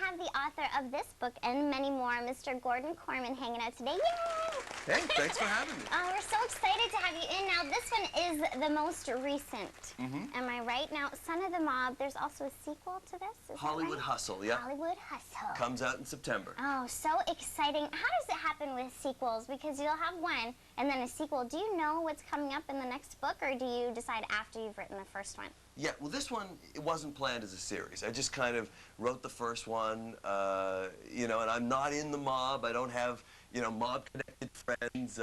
have the author of this book and many more, Mr. Gordon Korman, hanging out today. Yay! Hey, thanks for having me. We're so excited to have you in. Now, this one is the most recent. Am I right? Now, Son of the Mob, there's also a sequel to this? Is Hollywood that right? Hustle, yeah. Hollywood Hustle. Comes out in September. Oh, so exciting. How does it happen with sequels? Because you'll have one and then a sequel. Do you know what's coming up in the next book, or do you decide after you've written the first one? Yeah, well, this one, it wasn't planned as a series. I just kind of wrote the first one, you know, and I'm not in the mob. I don't have, you know, mob-connected friends.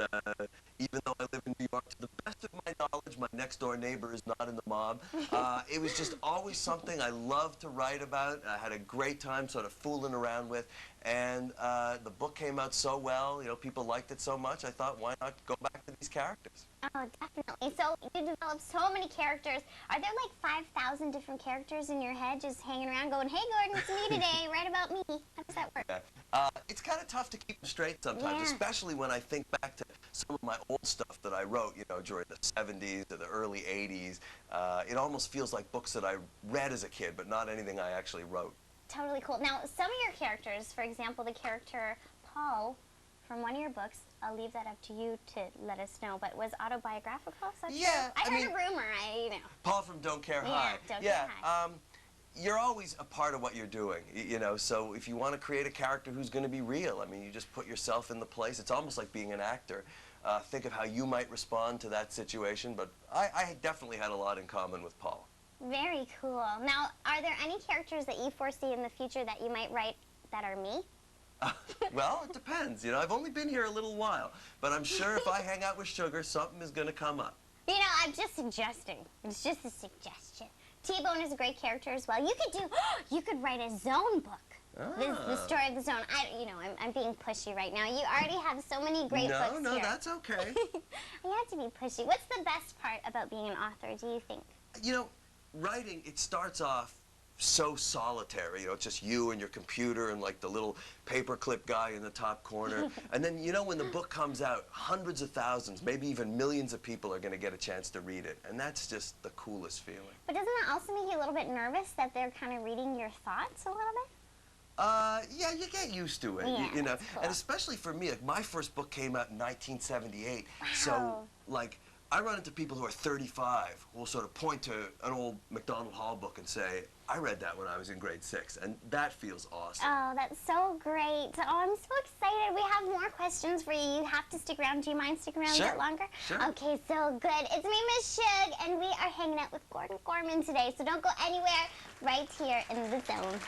Even though I live in New York, to the best of my knowledge, my next-door neighbor is not in the mob. It was just always something I loved to write about. I had a great time sort of fooling around with, and the book came out so well. You know, people liked it so much, I thought, why not go back to these characters? Oh, definitely. So you developed so many characters. Are there like 5,000 different characters in your head just hanging around going, hey, Gordon, it's me today, write about me? How does that work? Yeah. It's kind of tough to keep them straight sometimes, especially when I think back to some of my old stuff that I wrote, you know, during the 70s or the early 80s. It almost feels like books that I read as a kid, but not anything I actually wrote. Totally cool. Now, some of your characters, for example, the character Paul from one of your books, I'll leave that up to you to let us know, but was autobiographical? Yeah. I heard a rumor, you know. Paul from Don't Care High. Don't Care High. You're always a part of what you're doing, you know, so if you want to create a character who's going to be real, I mean, you just put yourself in the place. It's almost like being an actor. Think of how you might respond to that situation, but I definitely had a lot in common with Paul. Very cool. Now, are there any characters that you foresee in the future that you might write that are me? Well, it depends. You know, I've only been here a little while, but I'm sure if I hang out with Sugar, something is going to come up. You know, I'm just suggesting. It's just a suggestion. T-Bone is a great character as well. You could do, you could write a Zone book. The story of the Zone. You know, I'm being pushy right now. You already have so many great books No, here. that's okay. I have to be pushy. What's the best part about being an author, do you think? You know, writing, it starts off so solitary, you know, it's just you and your computer and like the little paperclip guy in the top corner. And then, you know, when the book comes out, hundreds of thousands, maybe even millions of people are going to get a chance to read it. And that's just the coolest feeling. But doesn't that also make you a little bit nervous that they're kind of reading your thoughts a little bit? Yeah, you get used to it, Yeah, you know. cool. And especially for me, like, my first book came out in 1978. Wow. So, like, I run into people who are 35 who will sort of point to an old MacDonald Hall book and say, I read that when I was in grade 6, and that feels awesome. Oh, that's so great. Oh, I'm so excited. We have more questions for you. You have to stick around. Do you mind sticking around a bit longer? Sure. Okay, so good. It's me, Miss Shug, and we are hanging out with Gordon Korman today, so don't go anywhere, right here in the Zone.